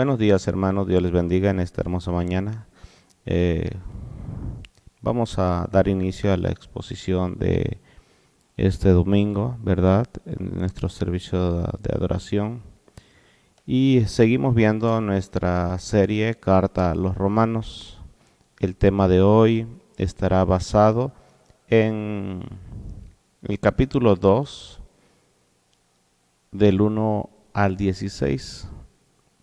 Buenos días, hermanos. Dios les bendiga en esta hermosa mañana. Eh, Vamos a dar inicio a la exposición de este domingo, ¿verdad? En nuestro servicio de adoración. Y seguimos viendo nuestra serie Carta a los Romanos. El tema de hoy estará basado en el capítulo 2, del 1 al 16.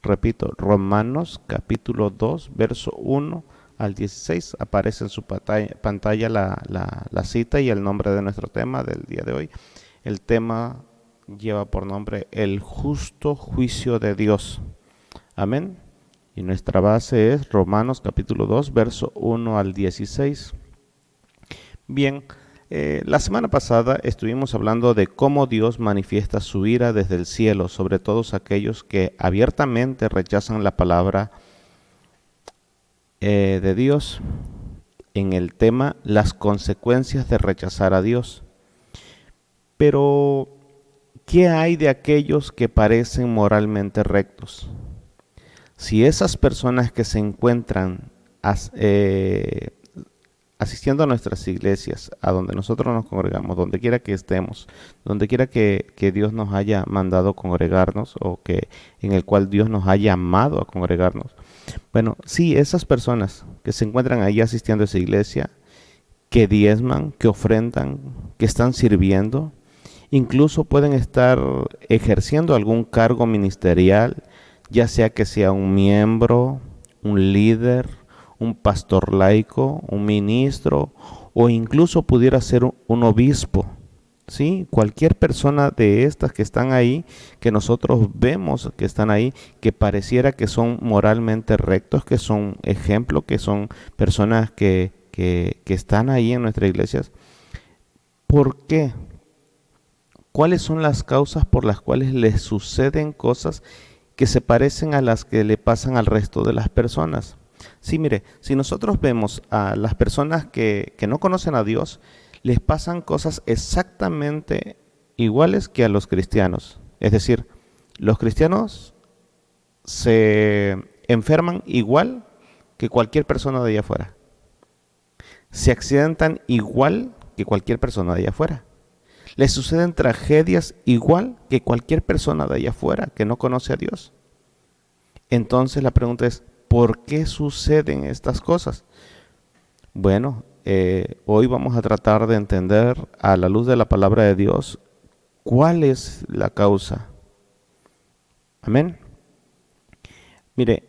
Repito, Romanos capítulo 2, verso 1 al 16. Aparece en su pantalla la cita y el nombre de nuestro tema del día de hoy. El tema lleva por nombre el justo juicio de Dios. Amén. Y nuestra base es Romanos capítulo 2, verso 1 al 16. Bien, la semana pasada estuvimos hablando de cómo Dios manifiesta su ira desde el cielo sobre todos aquellos que abiertamente rechazan la palabra de Dios, en el tema las consecuencias de rechazar a Dios. Pero, ¿qué hay de aquellos que parecen moralmente rectos? Si esas personas que se encuentran asistiendo a nuestras iglesias, a donde nosotros nos congregamos, donde quiera que estemos, donde quiera que Dios nos haya mandado congregarnos o que en el cual Dios nos haya llamado a congregarnos. Bueno, sí, esas personas que se encuentran ahí asistiendo a esa iglesia, que diezman, que ofrendan, que están sirviendo, incluso pueden estar ejerciendo algún cargo ministerial, ya sea un miembro, un líder, un pastor laico, un ministro, o incluso pudiera ser un obispo. ¿Sí? Cualquier persona de estas que están ahí, que nosotros vemos que están ahí, que pareciera que son moralmente rectos, que son ejemplos, que son personas que están ahí en nuestras iglesias. ¿Por qué? ¿Cuáles son las causas por las cuales les suceden cosas que se parecen a las que le pasan al resto de las personas? Sí, mire, si nosotros vemos a las personas que no conocen a Dios, les pasan cosas exactamente iguales que a los cristianos. Es decir, los cristianos se enferman igual que cualquier persona de allá afuera. Se accidentan igual que cualquier persona de allá afuera. Les suceden tragedias igual que cualquier persona de allá afuera que no conoce a Dios. Entonces la pregunta es, ¿por qué suceden estas cosas? Bueno, hoy vamos a tratar de entender a la luz de la palabra de Dios cuál es la causa. Amén. Mire,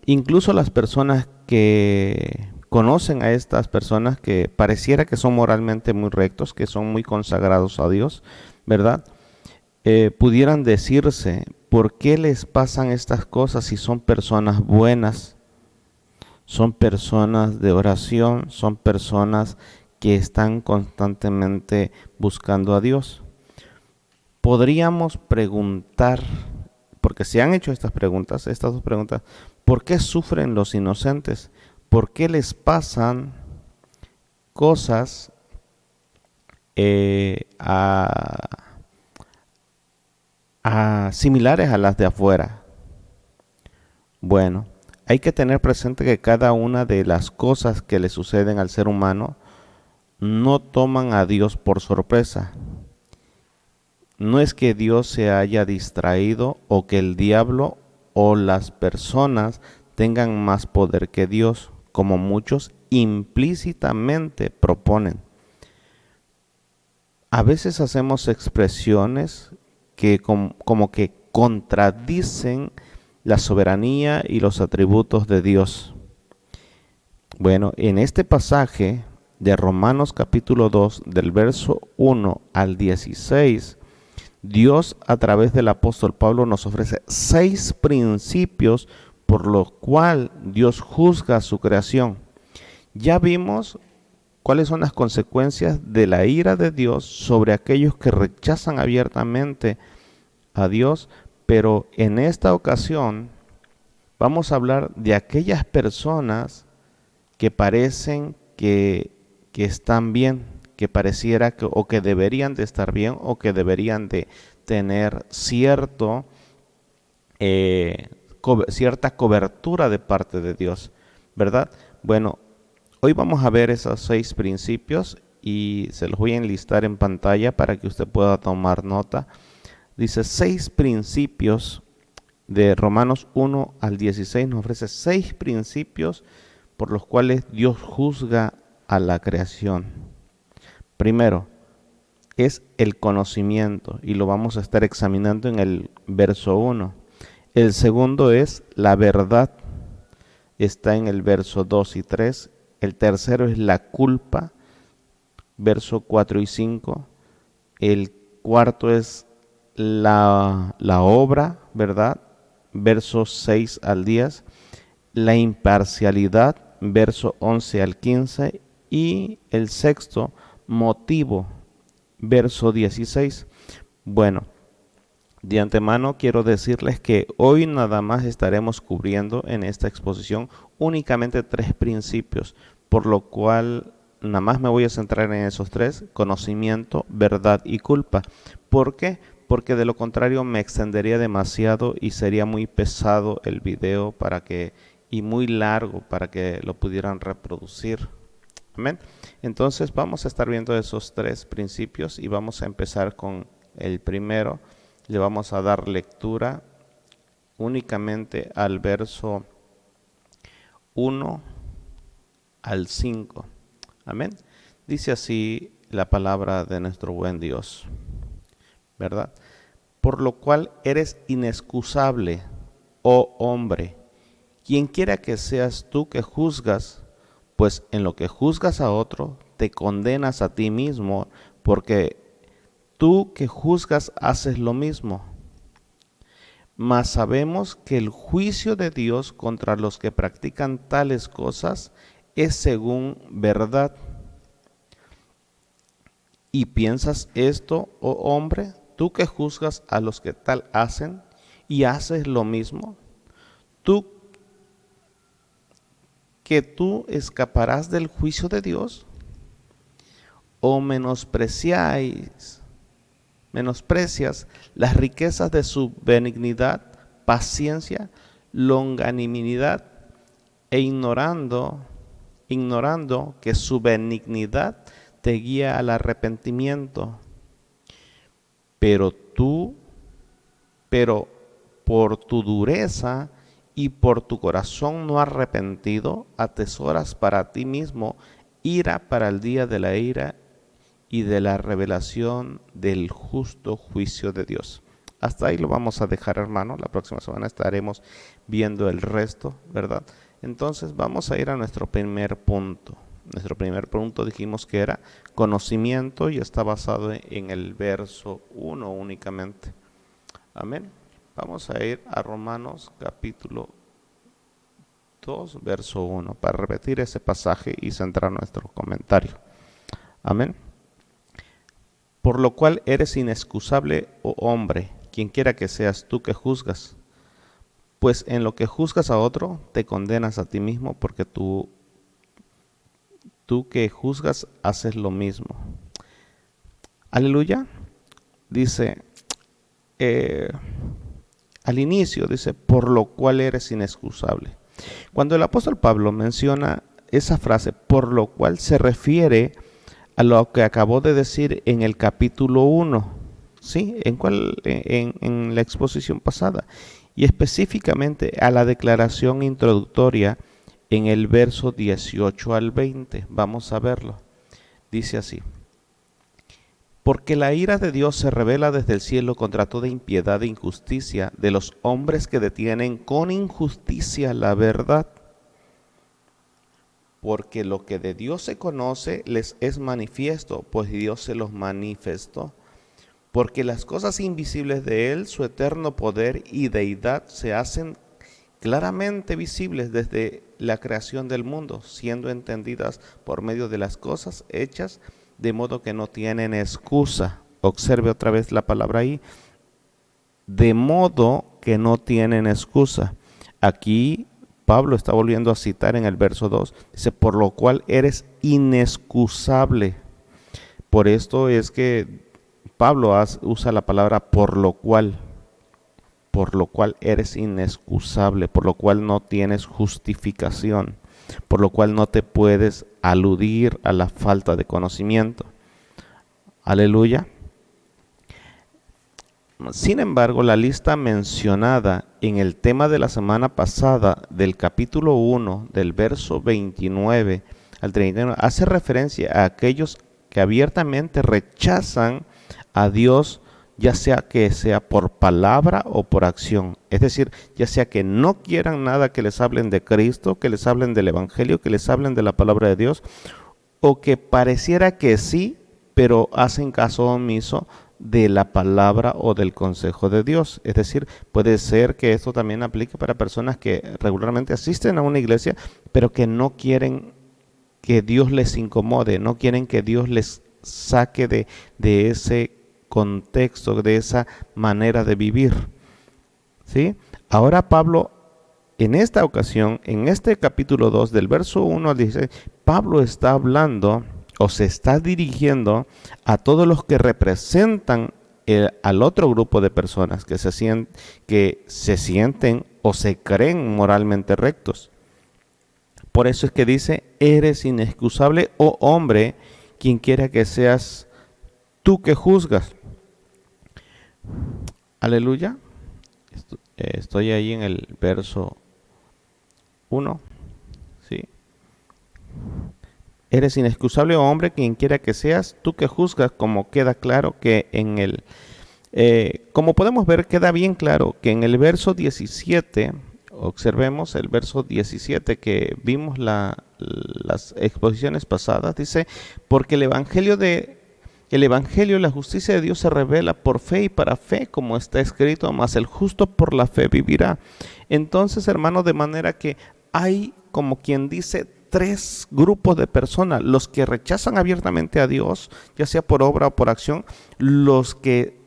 incluso las personas que conocen a estas personas que pareciera que son moralmente muy rectos, que son muy consagrados a Dios, ¿verdad? Pudieran decirse, ¿por qué les pasan estas cosas si son personas buenas? Son personas de oración, son personas que están constantemente buscando a Dios. Podríamos preguntar, porque se han hecho estas dos preguntas, ¿por qué sufren los inocentes? ¿Por qué les pasan cosas similares a las de afuera? Bueno, hay que tener presente que cada una de las cosas que le suceden al ser humano no toman a Dios por sorpresa. No es que Dios se haya distraído o que el diablo o las personas tengan más poder que Dios, como muchos implícitamente proponen. A veces hacemos expresiones que como que contradicen la soberanía y los atributos de Dios. Bueno, en este pasaje de Romanos capítulo 2, del verso 1 al 16, Dios a través del apóstol Pablo nos ofrece 6 principios por los cuales Dios juzga su creación. Ya vimos cuáles son las consecuencias de la ira de Dios sobre aquellos que rechazan abiertamente a Dios, pero en esta ocasión vamos a hablar de aquellas personas que parecen que están bien, que pareciera que, o que deberían de estar bien, o que deberían de tener cierto cierta cobertura de parte de Dios, ¿verdad? Bueno, hoy vamos a ver esos 6 principios y se los voy a enlistar en pantalla para que usted pueda tomar nota. Dice 6 principios de Romanos 1 al 16, nos ofrece 6 principios por los cuales Dios juzga a la creación. Primero, es el conocimiento y lo vamos a estar examinando en el verso 1. El segundo es la verdad, está en el verso 2 y 3. El tercero es la culpa, verso 4 y 5. El cuarto es la obra, ¿verdad? Versos 6 al 10. La imparcialidad, verso 11 al 15. Y el sexto, motivo, verso 16. Bueno, de antemano quiero decirles que hoy nada más estaremos cubriendo en esta exposición únicamente 3 principios, por lo cual nada más me voy a centrar en esos 3, conocimiento, verdad y culpa. ¿Por qué? Porque de lo contrario me extendería demasiado y sería muy pesado el video y muy largo para que lo pudieran reproducir. Amén. Entonces vamos a estar viendo esos 3 principios y vamos a empezar con el primero. Le vamos a dar lectura únicamente al verso 1 al 5. Amén. Dice así la palabra de nuestro buen Dios, ¿verdad? Por lo cual eres inexcusable, oh hombre, quien quiera que seas tú que juzgas, pues en lo que juzgas a otro, te condenas a ti mismo, porque tú que juzgas haces lo mismo. Mas sabemos que el juicio de Dios contra los que practican tales cosas es según verdad. ¿Y piensas esto, oh hombre, tú que juzgas a los que tal hacen y haces lo mismo? ¿Tú escaparás del juicio de Dios? ¿O menosprecias las riquezas de su benignidad, paciencia, longanimidad, e ignorando que su benignidad te guía al arrepentimiento? Pero por tu dureza y por tu corazón no arrepentido, atesoras para ti mismo ira para el día de la ira y de la revelación del justo juicio de Dios. Hasta ahí lo vamos a dejar, hermano. La próxima semana estaremos viendo el resto, ¿verdad? Entonces vamos a ir a nuestro primer punto. Nuestro primer punto dijimos que era conocimiento y está basado en el verso 1 únicamente. Amén. Vamos a ir a Romanos capítulo 2, verso 1, para repetir ese pasaje y centrar nuestro comentario. Amén. Por lo cual eres inexcusable, oh hombre, quien quiera que seas tú que juzgas. Pues en lo que juzgas a otro, te condenas a ti mismo, porque tú que juzgas haces lo mismo. Aleluya. Dice, al inicio dice, por lo cual eres inexcusable. Cuando el apóstol Pablo menciona esa frase, por lo cual, se refiere a lo que acabó de decir en el capítulo 1, ¿sí? En la exposición pasada, y específicamente a la declaración introductoria en el verso 18 al 20. Vamos a verlo. Dice así: porque la ira de Dios se revela desde el cielo contra toda impiedad e injusticia de los hombres que detienen con injusticia la verdad. Porque lo que de Dios se conoce les es manifiesto, pues Dios se los manifestó. Porque las cosas invisibles de Él, su eterno poder y deidad, se hacen claramente visibles desde la creación del mundo, siendo entendidas por medio de las cosas hechas, de modo que no tienen excusa. Observe otra vez la palabra ahí. De modo que no tienen excusa. Aquí Pablo está volviendo a citar en el verso 2. Dice, por lo cual eres inexcusable. Por esto es que Pablo usa la palabra por lo cual. por lo cual eres inexcusable, por lo cual no tienes justificación, por lo cual no te puedes aludir a la falta de conocimiento. Aleluya. Sin embargo, la lista mencionada en el tema de la semana pasada del capítulo 1, del verso 29 al 39, hace referencia a aquellos que abiertamente rechazan a Dios, ya sea que sea por palabra o por acción. Es decir, ya sea que no quieran nada que les hablen de Cristo, que les hablen del Evangelio, que les hablen de la palabra de Dios, o que pareciera que sí, pero hacen caso omiso de la palabra o del consejo de Dios. Es decir, puede ser que esto también aplique para personas que regularmente asisten a una iglesia, pero que no quieren que Dios les incomode, no quieren que Dios les saque de ese contexto, de esa manera de vivir. ¿Sí? Ahora Pablo, en esta ocasión, en este capítulo 2, del verso 1 al 16, Pablo está hablando o se está dirigiendo a todos los que representan al otro grupo de personas que se sienten o se creen moralmente rectos. Por eso es que dice, eres inexcusable, oh hombre, quien quiera que seas tú que juzgas. Aleluya. Estoy ahí en el verso 1. ¿Sí? Eres inexcusable, oh hombre, quien quiera que seas, tú que juzgas, como queda claro que en el... como podemos ver, queda bien claro que en el verso 17, observemos el verso 17 que vimos las exposiciones pasadas, dice, porque el Evangelio, la justicia de Dios se revela por fe y para fe, como está escrito, mas el justo por la fe vivirá. Entonces, hermano, de manera que hay, como quien dice, tres grupos de personas: los que rechazan abiertamente a Dios, ya sea por obra o por acción, los que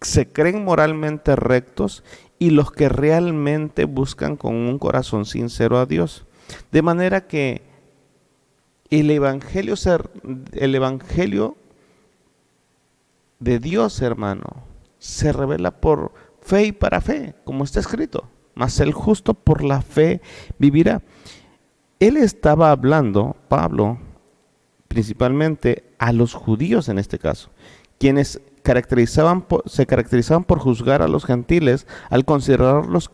se creen moralmente rectos y los que realmente buscan con un corazón sincero a Dios. De manera que el evangelio de Dios, hermano, se revela por fe y para fe, como está escrito, mas el justo por la fe vivirá. Él estaba hablando, Pablo, principalmente a los judíos en este caso, quienes se caracterizaban por juzgar a los gentiles al considerarlos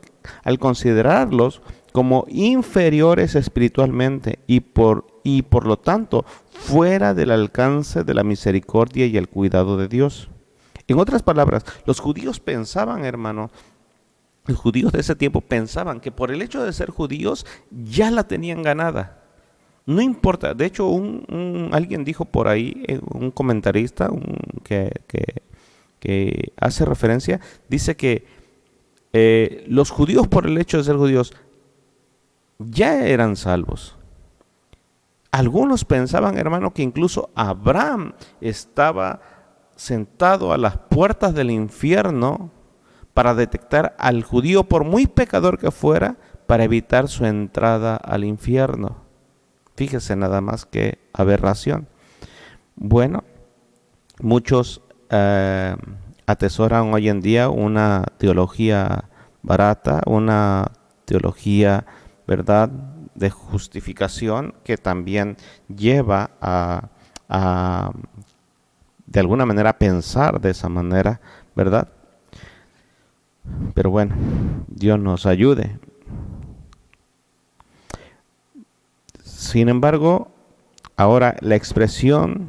como inferiores espiritualmente y por lo tanto fuera del alcance de la misericordia y el cuidado de Dios. En otras palabras, los judíos pensaban, hermano, los judíos de ese tiempo pensaban que por el hecho de ser judíos ya la tenían ganada. No importa. De hecho, alguien dijo por ahí, un comentarista que hace referencia, dice que los judíos por el hecho de ser judíos ya eran salvos. Algunos pensaban, hermano, que incluso Abraham estaba sentado a las puertas del infierno para detectar al judío, por muy pecador que fuera, para evitar su entrada al infierno. Fíjese nada más que aberración. Bueno, muchos atesoran hoy en día una teología barata, una teología, ¿verdad?, de justificación que también lleva a de alguna manera pensar de esa manera, ¿verdad? Pero bueno, Dios nos ayude. Sin embargo, ahora la expresión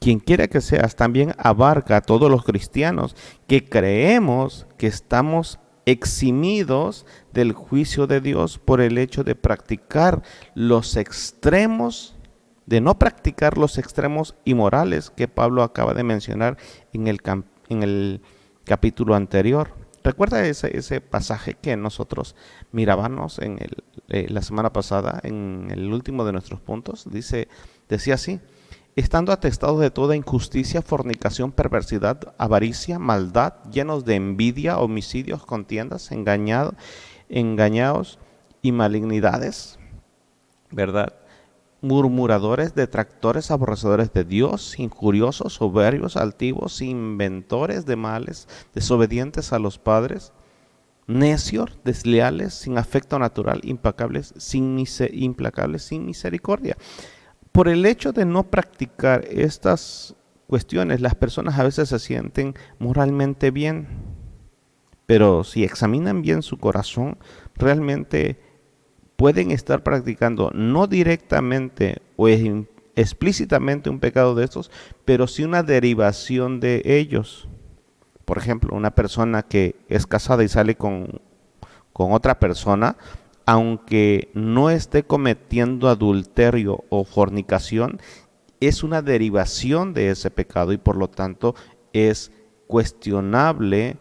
quien quiera que seas también abarca a todos los cristianos que creemos que estamos eximidos del juicio de Dios por el hecho de practicar los extremos, de no practicar los extremos inmorales que Pablo acaba de mencionar en el capítulo anterior. ¿Recuerda ese pasaje que nosotros mirábamos la semana pasada, en el último de nuestros puntos? Decía así: estando atestados de toda injusticia, fornicación, perversidad, avaricia, maldad, llenos de envidia, homicidios, contiendas, engañados y malignidades, ¿verdad? Murmuradores, detractores, aborrecedores de Dios, injuriosos, soberbios, altivos, inventores de males, desobedientes a los padres, necios, desleales, sin afecto natural, implacables, sin misericordia. Por el hecho de no practicar estas cuestiones, las personas a veces se sienten moralmente bien, pero si examinan bien su corazón, realmente pueden estar practicando no directamente o explícitamente un pecado de estos, pero sí una derivación de ellos. Por ejemplo, una persona que es casada y sale con otra persona, aunque no esté cometiendo adulterio o fornicación, es una derivación de ese pecado y por lo tanto es cuestionable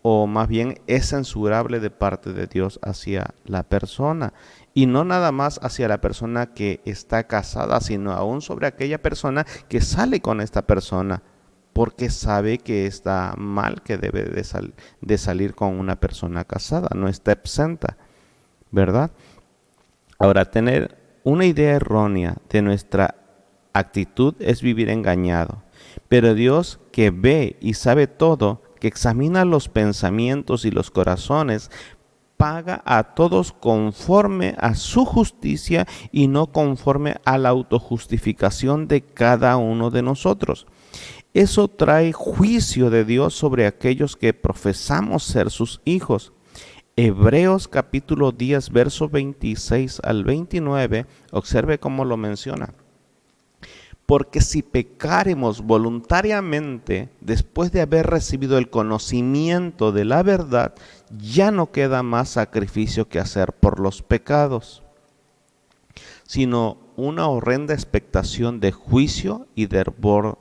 o más bien es censurable de parte de Dios hacia la persona. Y no nada más hacia la persona que está casada, sino aún sobre aquella persona que sale con esta persona, porque sabe que está mal, que debe de salir con una persona casada, no está exenta, ¿verdad? Ahora, tener una idea errónea de nuestra actitud es vivir engañado, pero Dios, que ve y sabe todo, que examina los pensamientos y los corazones, paga a todos conforme a su justicia y no conforme a la autojustificación de cada uno de nosotros. Eso trae juicio de Dios sobre aquellos que profesamos ser sus hijos. Hebreos capítulo 10, verso 26 al 29, observe cómo lo menciona. Porque si pecáremos voluntariamente después de haber recibido el conocimiento de la verdad, ya no queda más sacrificio que hacer por los pecados, sino una horrenda expectación de juicio y de hervor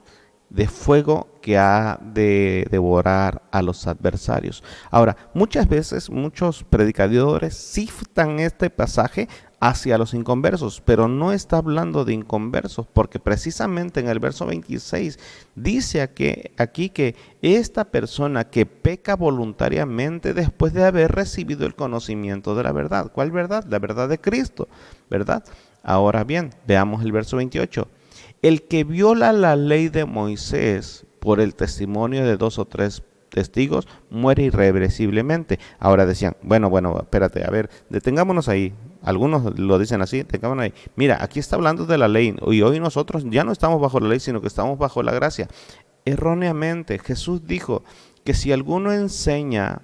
de fuego que ha de devorar a los adversarios. Ahora, muchas veces muchos predicadores citan este pasaje hacia los inconversos, pero no está hablando de inconversos, porque precisamente en el verso 26 dice aquí que esta persona que peca voluntariamente después de haber recibido el conocimiento de la verdad. ¿Cuál verdad? La verdad de Cristo, ¿verdad? Ahora bien, veamos el verso 28. El que viola la ley de Moisés por el testimonio de 2 o 3 testigos muere irreversiblemente. Ahora decían, bueno, espérate, a ver, detengámonos ahí. Algunos lo dicen así, detengámonos ahí. Mira, aquí está hablando de la ley y hoy nosotros ya no estamos bajo la ley, sino que estamos bajo la gracia. Erróneamente, Jesús dijo que si alguno enseña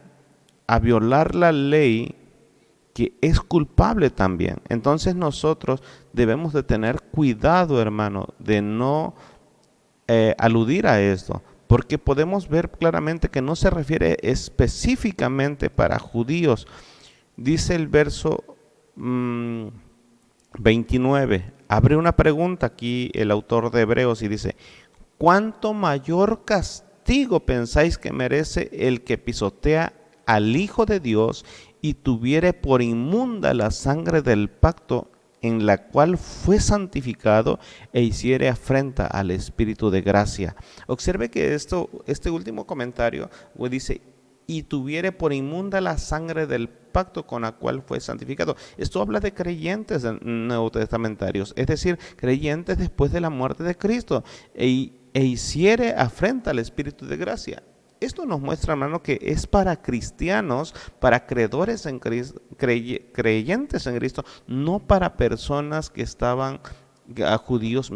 a violar la ley, que es culpable también. Entonces nosotros debemos de tener cuidado, hermano, de no aludir a esto, porque podemos ver claramente que no se refiere específicamente para judíos. Dice el verso 29, abre una pregunta aquí el autor de Hebreos y dice, ¿cuánto mayor castigo pensáis que merece el que pisotea al Hijo de Dios y tuviere por inmunda la sangre del pacto en la cual fue santificado e hiciere afrenta al Espíritu de gracia? Observe que este último comentario dice, y tuviere por inmunda la sangre del pacto con la cual fue santificado. Esto habla de creyentes neotestamentarios, es decir, creyentes después de la muerte de Cristo, e hiciere afrenta al Espíritu de gracia. Esto nos muestra, hermano, que es para cristianos, para creedores en Cristo, creyentes en Cristo, no para personas que estaban, judíos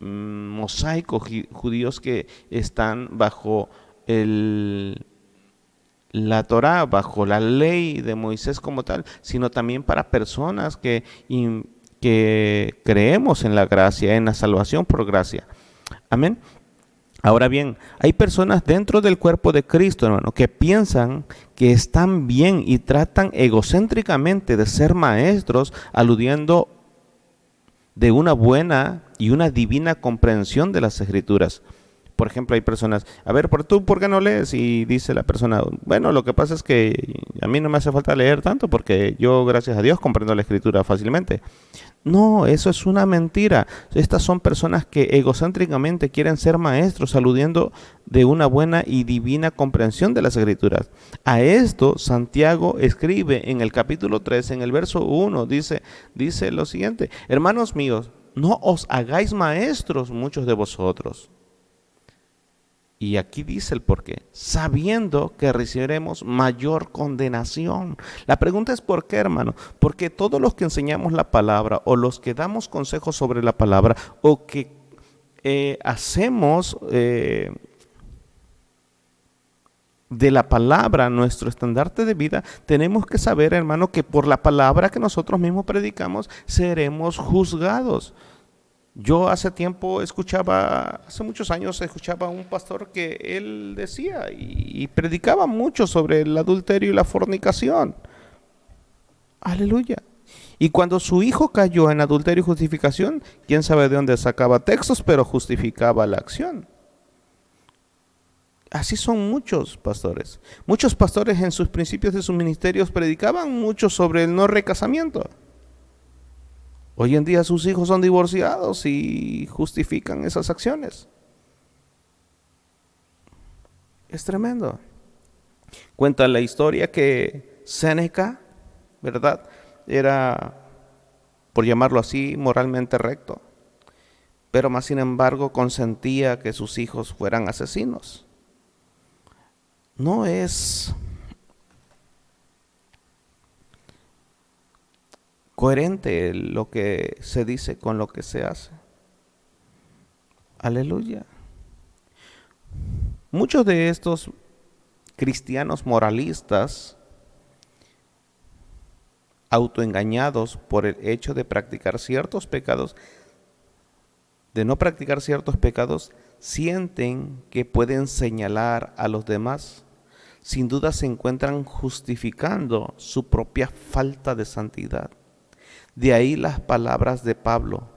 mosaicos, judíos que están bajo la Torá, bajo la ley de Moisés como tal, sino también para personas que creemos en la gracia, en la salvación por gracia. Amén. Ahora bien, hay personas dentro del cuerpo de Cristo, hermano, que piensan que están bien y tratan egocéntricamente de ser maestros, aludiendo de una buena y una divina comprensión de las Escrituras. Por ejemplo, hay personas, a ver, ¿tú por qué no lees? Y dice la persona, bueno, lo que pasa es que a mí no me hace falta leer tanto porque yo, gracias a Dios, comprendo la Escritura fácilmente. No, eso es una mentira. Estas son personas que egocéntricamente quieren ser maestros, aludiendo de una buena y divina comprensión de las Escrituras. A esto Santiago escribe en el capítulo 3, en el verso 1, dice lo siguiente: hermanos míos, no os hagáis maestros muchos de vosotros. Y aquí dice el porqué, sabiendo que recibiremos mayor condenación. La pregunta es ¿por qué, hermano? Porque todos los que enseñamos la palabra o los que damos consejos sobre la palabra o que hacemos de la palabra nuestro estandarte de vida, tenemos que saber, hermano, que por la palabra que nosotros mismos predicamos seremos juzgados. Yo hace muchos años escuchaba a un pastor que él decía y predicaba mucho sobre el adulterio y la fornicación. Aleluya. Y cuando su hijo cayó en adulterio y justificación, quién sabe de dónde sacaba textos, pero justificaba la acción. Así son muchos pastores. Muchos pastores en sus principios de sus ministerios predicaban mucho sobre el no recasamiento. Hoy en día sus hijos son divorciados y justifican esas acciones. Es tremendo. Cuenta la historia que Séneca, ¿verdad?, era, por llamarlo así, moralmente recto, pero más sin embargo consentía que sus hijos fueran asesinos. No es coherente lo que se dice con lo que se hace. Aleluya. Muchos de estos cristianos moralistas, autoengañados por el hecho de practicar ciertos pecados, de no practicar ciertos pecados, sienten que pueden señalar a los demás. Sin duda se encuentran justificando su propia falta de santidad. De ahí las palabras de Pablo,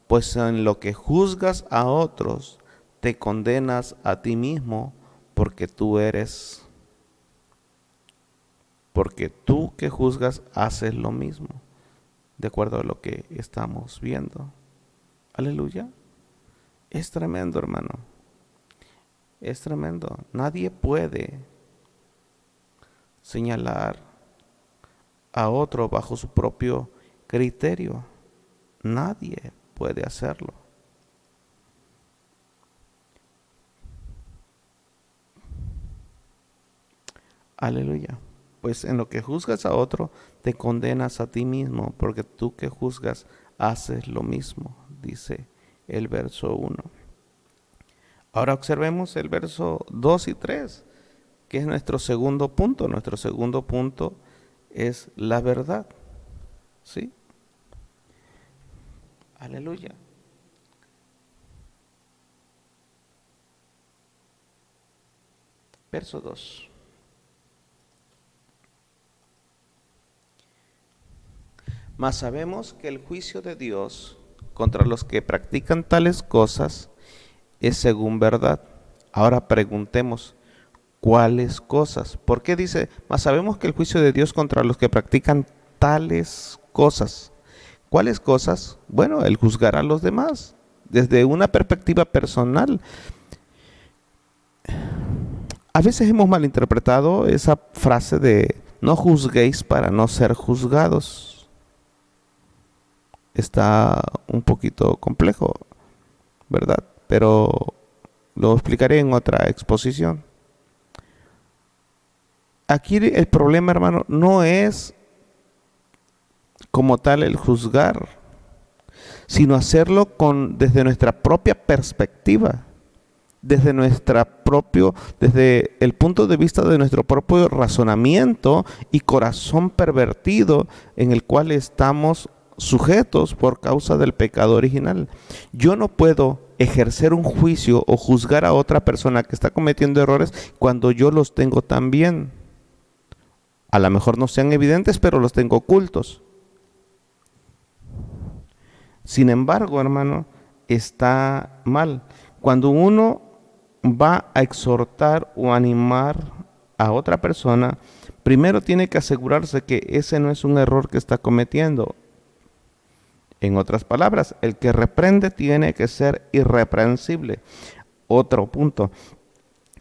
pues en lo que juzgas a otros, te condenas a ti mismo, porque tú que juzgas haces lo mismo, de acuerdo a lo que estamos viendo. Aleluya. Es tremendo, hermano. Es tremendo. Nadie puede señalar a otro bajo su propio criterio. Nadie puede hacerlo. Aleluya. Pues en lo que juzgas a otro, te condenas a ti mismo, porque tú que juzgas haces lo mismo, dice el verso 1. Ahora observemos el verso 2 y 3, que es nuestro segundo punto. Nuestro segundo punto es la verdad. ¿Sí? Aleluya. Verso 2. Mas sabemos que el juicio de Dios contra los que practican tales cosas es según verdad. Ahora preguntemos, ¿cuáles cosas? ¿Por qué dice, mas sabemos que el juicio de Dios contra los que practican tales cosas? ¿Cuáles cosas? Bueno, el juzgar a los demás desde una perspectiva personal. A veces hemos malinterpretado esa frase de no juzguéis para no ser juzgados. Está un poquito complejo, ¿verdad? Pero lo explicaré en otra exposición. Aquí el problema, hermano, no es como tal el juzgar, sino hacerlo desde nuestra propia perspectiva, desde el punto de vista de nuestro propio razonamiento y corazón pervertido en el cual estamos sujetos por causa del pecado original. Yo no puedo ejercer un juicio o juzgar a otra persona que está cometiendo errores cuando yo los tengo también. A lo mejor no sean evidentes, pero los tengo ocultos. Sin embargo, hermano, está mal. Cuando uno va a exhortar o animar a otra persona, primero tiene que asegurarse que ese no es un error que está cometiendo. En otras palabras, el que reprende tiene que ser irreprensible. Otro punto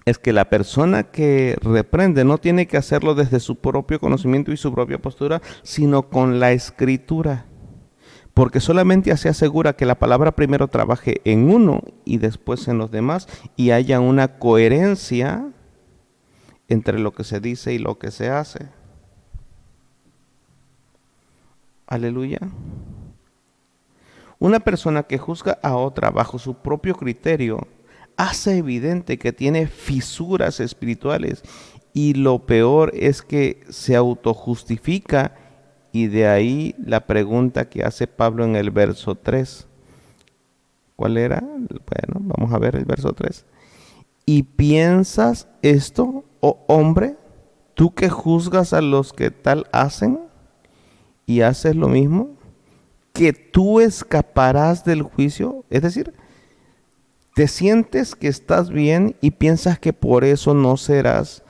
es que la persona que reprende no tiene que hacerlo desde su propio conocimiento y su propia postura, sino con la escritura. porque solamente así asegura que la palabra primero trabaje en uno y después en los demás y haya una coherencia entre lo que se dice y lo que se hace. Aleluya. Una persona que juzga a otra bajo su propio criterio hace evidente que tiene fisuras espirituales y lo peor es que se autojustifica y de ahí la pregunta que hace Pablo en el verso 3. ¿Cuál era? Bueno, vamos a ver el verso 3. ¿Y piensas esto, oh hombre, tú que juzgas a los que tal hacen y haces lo mismo, que tú escaparás del juicio? Es decir, te sientes que estás bien y piensas que por eso no serás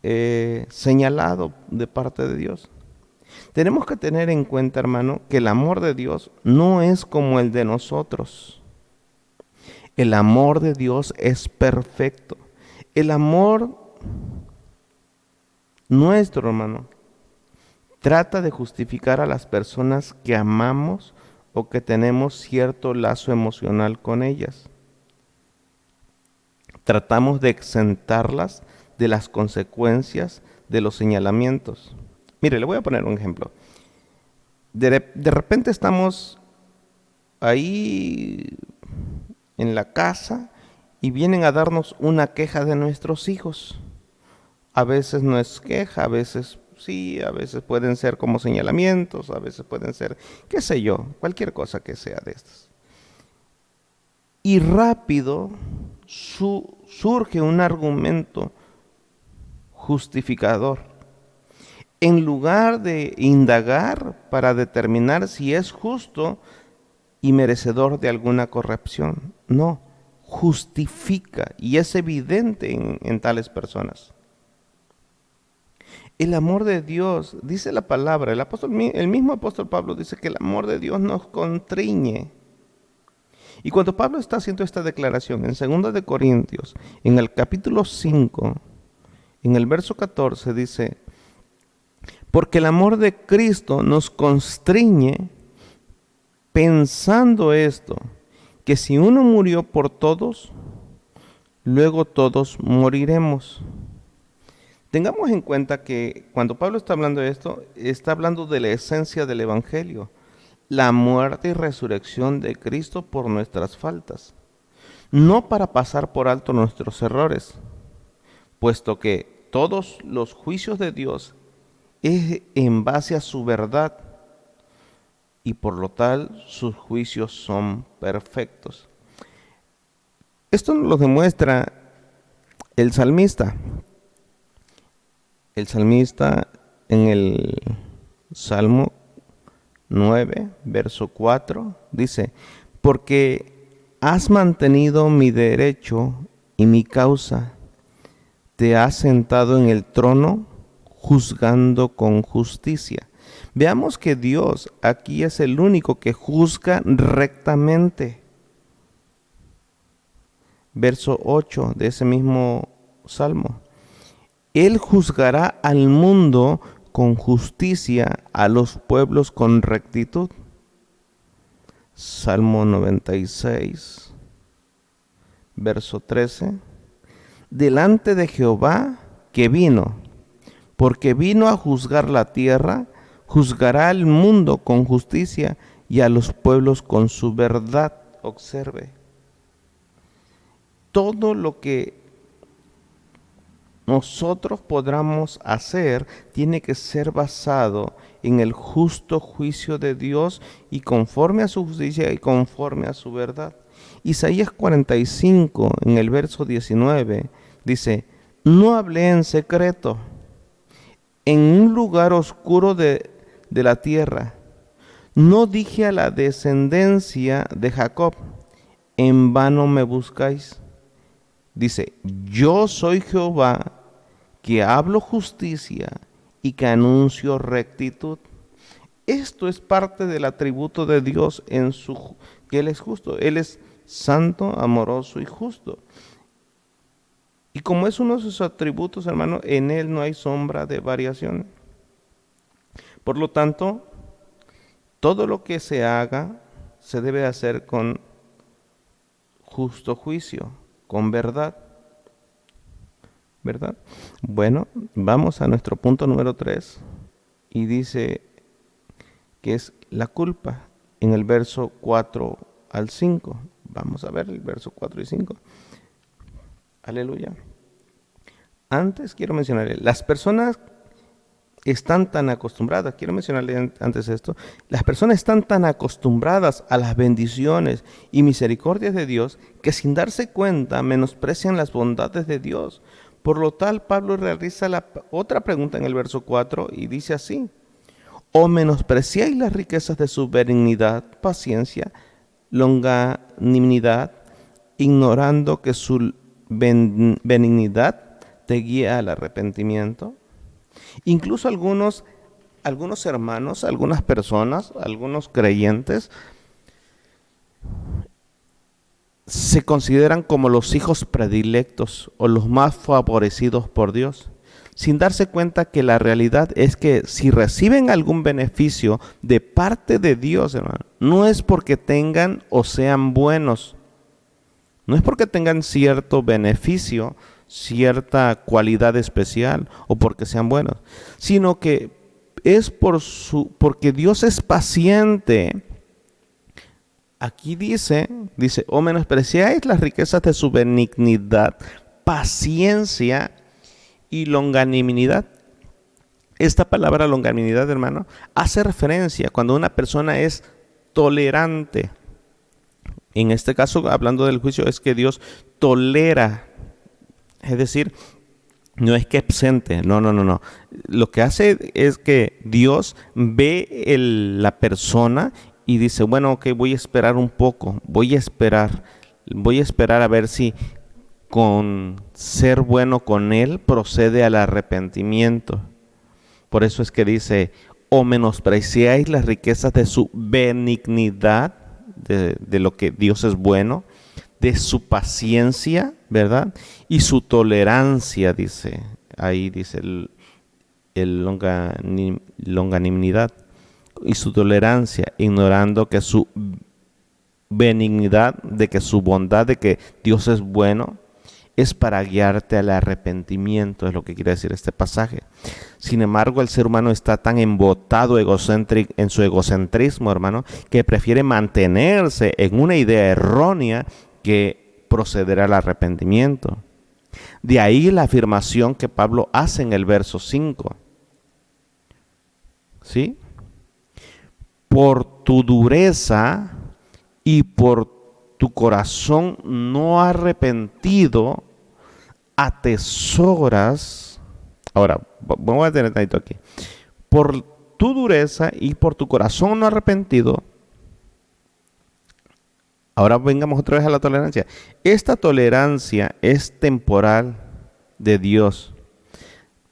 señalado de parte de Dios. Tenemos que tener en cuenta, hermano, que el amor de Dios no es como el de nosotros. El amor de Dios es perfecto. El amor nuestro, hermano, trata de justificar a las personas que amamos o que tenemos cierto lazo emocional con ellas. Tratamos de exentarlas de las consecuencias de los señalamientos. Mire, le voy a poner un ejemplo. De repente estamos ahí en la casa y vienen a darnos una queja de nuestros hijos. A veces no es queja, a veces sí, a veces pueden ser como señalamientos, a veces pueden ser, qué sé yo, cualquier cosa que sea de estas. Y rápido surge un argumento justificador. En lugar de indagar para determinar si es justo y merecedor de alguna corrección, no, justifica y es evidente en tales personas. El amor de Dios, dice la palabra, el mismo apóstol Pablo dice que el amor de Dios nos constriñe. Y cuando Pablo está haciendo esta declaración en 2 de Corintios, en el capítulo 5, en el verso 14 dice, porque el amor de Cristo nos constriñe pensando esto, que si uno murió por todos, luego todos moriremos. Tengamos en cuenta que cuando Pablo está hablando de esto, está hablando de la esencia del Evangelio, la muerte y resurrección de Cristo por nuestras faltas, no para pasar por alto nuestros errores, puesto que todos los juicios de Dios es en base a su verdad y por lo tal sus juicios son perfectos. Esto nos lo demuestra el salmista. El salmista en el Salmo 9, verso 4, dice, porque has mantenido mi derecho y mi causa, te has sentado en el trono juzgando con justicia. Veamos que Dios aquí es el único que juzga rectamente. Verso 8 de ese mismo Salmo. Él juzgará al mundo con justicia, a los pueblos con rectitud. Salmo 96, verso 13. Delante de Jehová que vino, porque vino a juzgar la tierra, juzgará al mundo con justicia y a los pueblos con su verdad. Observe, todo lo que nosotros podamos hacer tiene que ser basado en el justo juicio de Dios y conforme a su justicia y conforme a su verdad. Isaías 45, en el verso 19, dice, no hablé en secreto, en un lugar oscuro de la tierra. No dije a la descendencia de Jacob, en vano me buscáis. Dice, yo soy Jehová, que hablo justicia y que anuncio rectitud. Esto es parte del atributo de Dios que Él es justo. Él es santo, amoroso y justo. Y como es uno de sus atributos, hermano, en Él no hay sombra de variación. Por lo tanto, Todo lo que se haga se debe hacer con justo juicio, con verdad. ¿Verdad? Bueno, vamos a nuestro punto número 3 y dice que es la culpa en el verso 4 al 5. Vamos a ver el verso 4 y 5. Aleluya. Antes quiero mencionarle, las personas están tan acostumbradas, quiero mencionarle antes esto, las personas están tan acostumbradas a las bendiciones y misericordias de Dios que sin darse cuenta menosprecian las bondades de Dios. Por lo tal, Pablo realiza otra pregunta en el verso 4 y dice así: ¿o menospreciáis las riquezas de su benignidad, paciencia, longanimidad, ignorando que su benignidad te guía al arrepentimiento? Incluso algunos hermanos, algunas personas, algunos creyentes se consideran como los hijos predilectos o los más favorecidos por Dios, sin darse cuenta que la realidad es que si reciben algún beneficio de parte de Dios, hermano, no es porque tengan o sean buenos, no es porque tengan cierto beneficio, cierta cualidad especial o porque sean buenos, sino que es porque Dios es paciente. Aquí dice, o menospreciáis las riquezas de su benignidad, paciencia y longanimidad. Esta palabra longanimidad, hermano, hace referencia cuando una persona es tolerante. En este caso, hablando del juicio, es que Dios tolera. Es decir, no es que absente, no. Lo que hace es que Dios ve la persona y dice, bueno, ok, voy a esperar un poco, voy a esperar a ver si con ser bueno con él procede al arrepentimiento. Por eso es que dice, o menospreciáis las riquezas de su benignidad, de lo que Dios es bueno, de su paciencia, ¿verdad? Y su tolerancia, dice, ahí dice longanimidad y su tolerancia, ignorando que su benignidad, de que su bondad, de que Dios es bueno, es para guiarte al arrepentimiento, es lo que quiere decir este pasaje. Sin embargo, el ser humano está tan embotado en su egocentrismo, hermano, que prefiere mantenerse en una idea errónea que proceder al arrepentimiento. De ahí la afirmación que Pablo hace en el verso 5. ¿Sí? Por tu dureza y por tu corazón no arrepentido, atesoras. Ahora, vamos a tener esto aquí. Por tu dureza y por tu corazón no arrepentido. Ahora vengamos otra vez a la tolerancia. Esta tolerancia es temporal de Dios,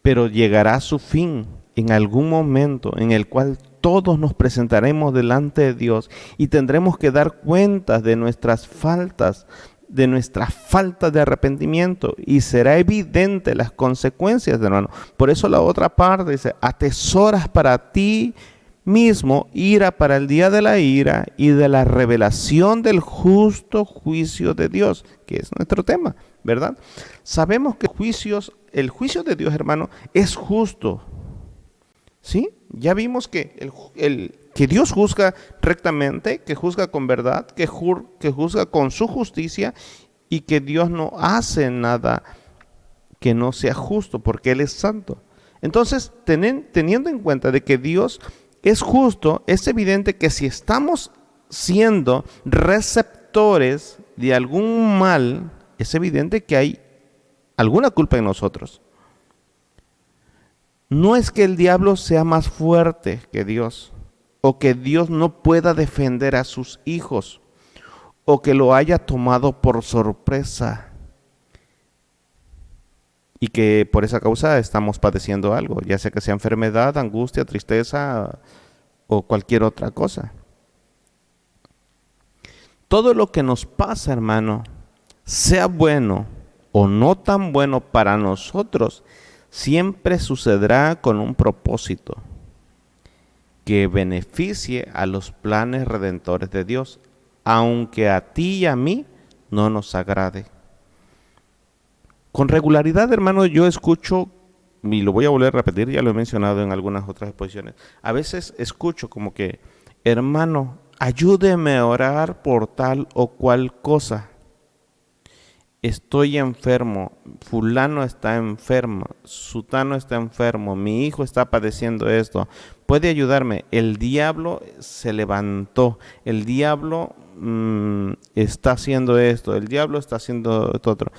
pero llegará a su fin en algún momento en el cual todos nos presentaremos delante de Dios y tendremos que dar cuentas de nuestras faltas, de nuestra falta de arrepentimiento, y será evidente las consecuencias, hermano. Por eso la otra parte dice, atesoras para ti mismo ira para el día de la ira y de la revelación del justo juicio de Dios, que es nuestro tema, ¿verdad? Sabemos que el juicio de Dios, hermano, es justo. ¿Sí? Ya vimos que que Dios juzga rectamente, que juzga con verdad, que juzga con su justicia, y que Dios no hace nada que no sea justo, porque Él es santo. Entonces, teniendo en cuenta de que Dios es justo, es evidente que si estamos siendo receptores de algún mal, es evidente que hay alguna culpa en nosotros. No es que el diablo sea más fuerte que Dios, o que Dios no pueda defender a sus hijos, o que lo haya tomado por sorpresa y que por esa causa estamos padeciendo algo, ya sea que sea enfermedad, angustia, tristeza o cualquier otra cosa. Todo lo que nos pasa, hermano, sea bueno o no tan bueno para nosotros, siempre sucederá con un propósito. que beneficie a los planes redentores de Dios, aunque a ti y a mí no nos agrade. Con regularidad, hermano, yo escucho, y lo voy a volver a repetir, ya lo he mencionado en algunas otras exposiciones, a veces escucho como que, hermano, ayúdeme a orar por tal o cual cosa. Estoy enfermo, fulano está enfermo, sutano está enfermo, mi hijo está padeciendo esto. ¿Puede ayudarme? El diablo se levantó, el diablo está haciendo esto, el diablo está haciendo esto otro.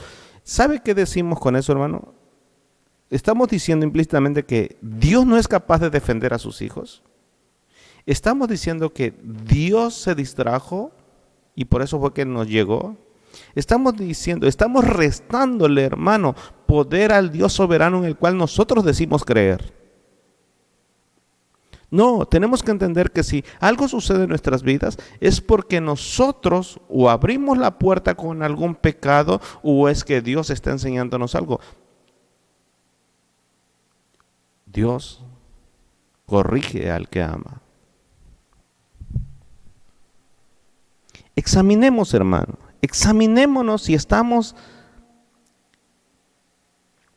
¿Sabe qué decimos con eso, hermano? Estamos diciendo implícitamente que Dios no es capaz de defender a sus hijos. Estamos diciendo que Dios se distrajo y por eso fue que nos llegó. Estamos diciendo, estamos restándole, hermano, poder al Dios soberano en el cual nosotros decimos creer. No, tenemos que entender que si algo sucede en nuestras vidas es porque nosotros o abrimos la puerta con algún pecado o es que Dios está enseñándonos algo. Dios corrige al que ama. Examinemos, hermano, examinémonos si estamos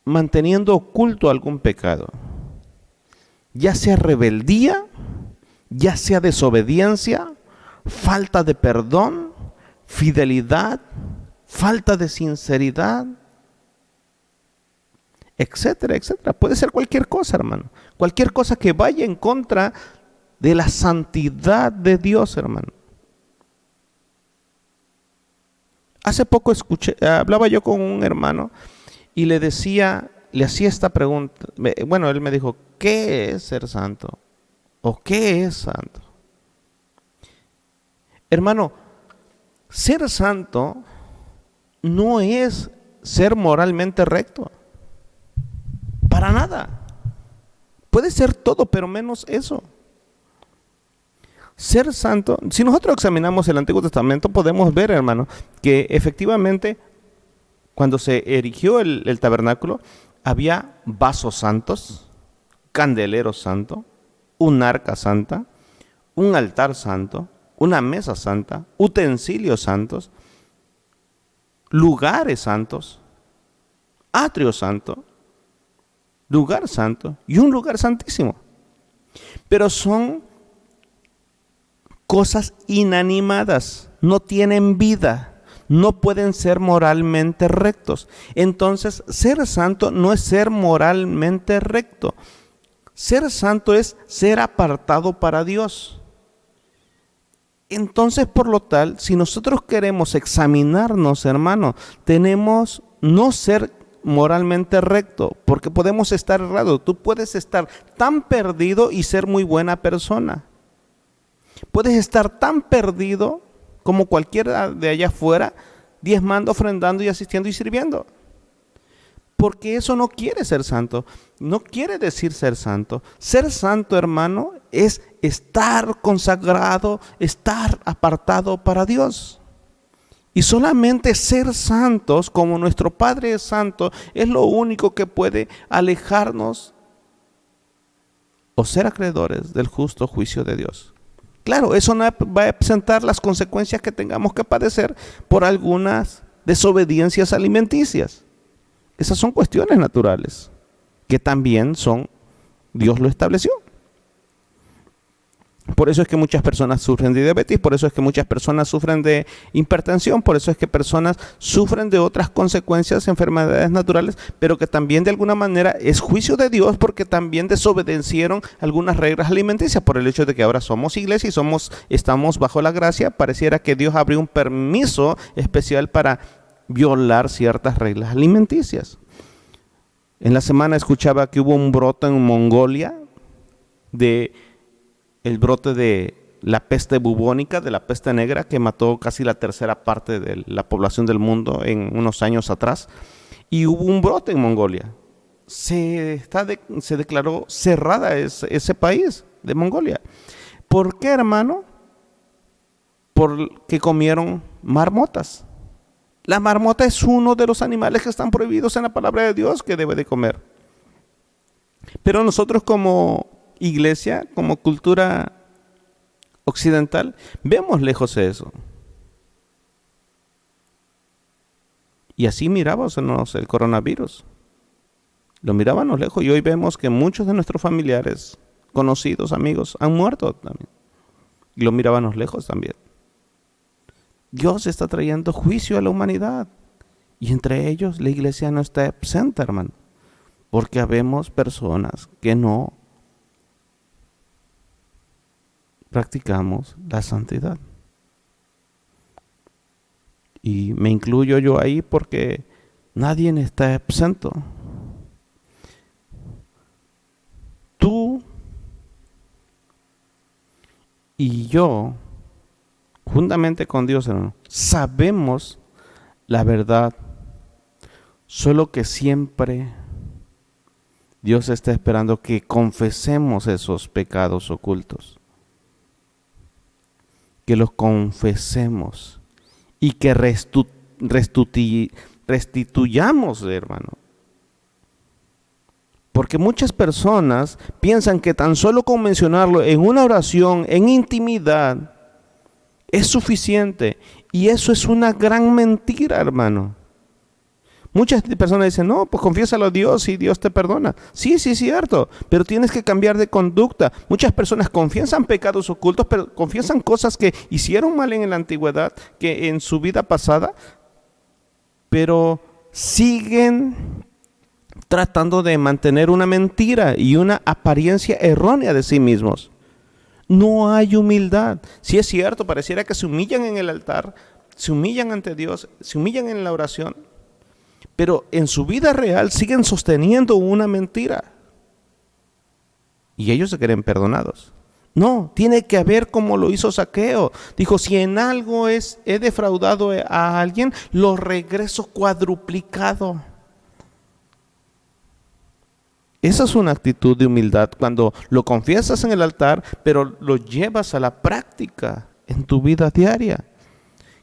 manteniendo oculto algún pecado. Ya sea rebeldía, ya sea desobediencia, falta de perdón, fidelidad, falta de sinceridad, etcétera, etcétera. Puede ser cualquier cosa, hermano. Cualquier cosa que vaya en contra de la santidad de Dios, hermano. Hace poco hablaba yo con un hermano y le hacía esta pregunta. Bueno, él me dijo, ¿qué es ser santo? ¿O qué es santo? Hermano, ser santo no es ser moralmente recto. Para nada. Puede ser todo, pero menos eso. Ser santo, si nosotros examinamos el Antiguo Testamento, podemos ver, hermano, que efectivamente cuando se erigió el tabernáculo, había vasos santos, candelero santo, un arca santa, un altar santo, una mesa santa, utensilios santos, lugares santos, atrio santo, lugar santo y un lugar santísimo. Pero son cosas inanimadas, no tienen vida, no pueden ser moralmente rectos. Entonces, ser santo no es ser moralmente recto. Ser santo es ser apartado para Dios. Entonces, por lo tal, si nosotros queremos examinarnos, hermano, tenemos no ser moralmente recto, porque podemos estar errados. Tú puedes estar tan perdido y ser muy buena persona. Puedes estar tan perdido como cualquiera de allá afuera, diezmando, ofrendando y asistiendo y sirviendo. Porque eso no quiere ser santo, no quiere decir ser santo. Ser santo, hermano, es estar consagrado, estar apartado para Dios. Y solamente ser santos, como nuestro Padre es santo, es lo único que puede alejarnos o ser acreedores del justo juicio de Dios. Claro, eso no va a presentar las consecuencias que tengamos que padecer por algunas desobediencias alimenticias. Esas son cuestiones naturales, que también Dios lo estableció. Por eso es que muchas personas sufren de diabetes, por eso es que muchas personas sufren de hipertensión, por eso es que personas sufren de otras consecuencias, enfermedades naturales, pero que también de alguna manera es juicio de Dios porque también desobedecieron algunas reglas alimenticias por el hecho de que ahora somos iglesia y estamos bajo la gracia. Pareciera que Dios abrió un permiso especial para violar ciertas reglas alimenticias. En la semana escuchaba que hubo un brote en Mongolia el brote de la peste bubónica, de la peste negra, que mató casi la tercera parte de la población del mundo en unos años atrás. Y hubo un brote en Mongolia. Se declaró cerrada ese país de Mongolia. ¿Por qué, hermano? Porque comieron marmotas. La marmota es uno de los animales que están prohibidos en la palabra de Dios que debe de comer. Pero nosotros como iglesia, como cultura occidental, vemos lejos eso. Y así mirábamos el coronavirus. Lo mirábamos lejos y hoy vemos que muchos de nuestros familiares, conocidos, amigos, han muerto también. Y lo mirábamos lejos también. Dios está trayendo juicio a la humanidad. Y entre ellos la iglesia no está exenta, hermano. Porque habemos personas que no practicamos la santidad. Y me incluyo yo ahí porque nadie está exento. Tú y yo, juntamente con Dios, hermano, sabemos la verdad, solo que siempre Dios está esperando que confesemos esos pecados ocultos, que los confesemos y que restituyamos, hermano. Porque muchas personas piensan que tan solo con mencionarlo en una oración, en intimidad, es suficiente. Y eso es una gran mentira, hermano. Muchas personas dicen, no, pues confiésalo a Dios y Dios te perdona. Sí, sí, es cierto, pero tienes que cambiar de conducta. Muchas personas confiesan pecados ocultos, pero confiesan cosas que hicieron mal en la antigüedad, que en su vida pasada, pero siguen tratando de mantener una mentira y una apariencia errónea de sí mismos. No hay humildad. Sí es cierto, pareciera que se humillan en el altar, se humillan ante Dios, se humillan en la oración, pero en su vida real siguen sosteniendo una mentira. Y ellos se creen perdonados. No, tiene que haber como lo hizo Zaqueo. Dijo, si en algo he defraudado a alguien, lo regreso cuadruplicado. Esa es una actitud de humildad cuando lo confiesas en el altar, pero lo llevas a la práctica en tu vida diaria.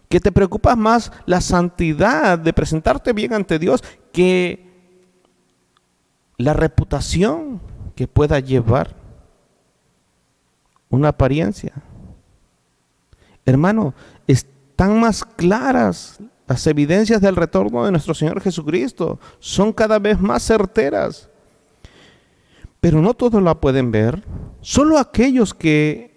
Que te preocupa más la santidad de presentarte bien ante Dios que la reputación que pueda llevar una apariencia. Hermano, están más claras las evidencias del retorno de nuestro Señor Jesucristo. Son cada vez más certeras. Pero no todos la pueden ver. Solo aquellos que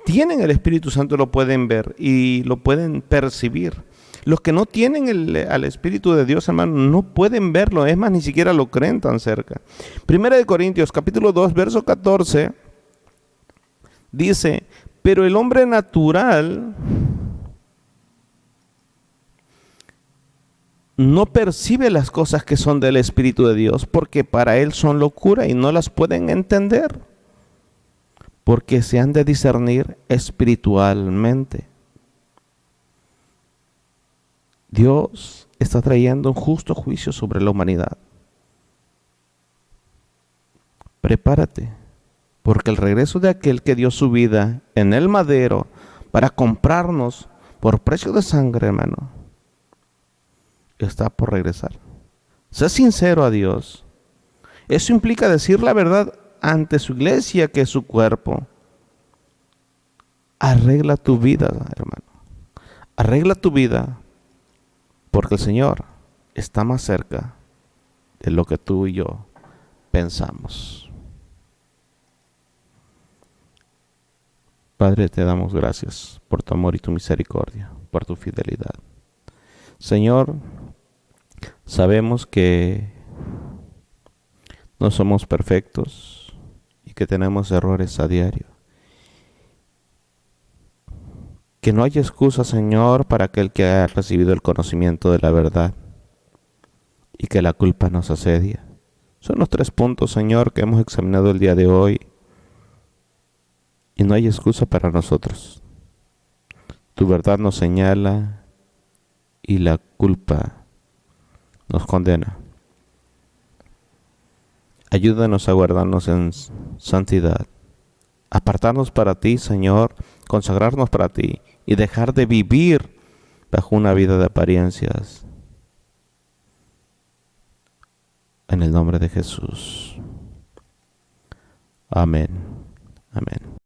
tienen el Espíritu Santo lo pueden ver y lo pueden percibir. Los que no tienen al Espíritu de Dios, hermano, no pueden verlo. Es más, ni siquiera lo creen tan cerca. Primera de Corintios, capítulo 2, verso 14, dice, pero el hombre natural no percibe las cosas que son del Espíritu de Dios, porque para él son locura y no las pueden entender, porque se han de discernir espiritualmente. Dios está trayendo un justo juicio sobre la humanidad. Prepárate, porque el regreso de aquel que dio su vida en el madero para comprarnos por precio de sangre, hermano, está por regresar. Sé sincero a Dios. Eso implica decir la verdad ante su iglesia, que es su cuerpo. Arregla tu vida, hermano. Arregla tu vida, porque el Señor está más cerca de lo que tú y yo pensamos. Padre, te damos gracias por tu amor y tu misericordia, por tu fidelidad. Señor, sabemos que no somos perfectos y que tenemos errores a diario. Que no hay excusa, Señor, para aquel que haya recibido el conocimiento de la verdad y que la culpa nos asedia. Son los 3 puntos, Señor, que hemos examinado el día de hoy y no hay excusa para nosotros. Tu verdad nos señala y la culpa nos condena. Ayúdanos a guardarnos en santidad, apartarnos para ti, Señor, consagrarnos para ti y dejar de vivir bajo una vida de apariencias. En el nombre de Jesús. Amén. Amén.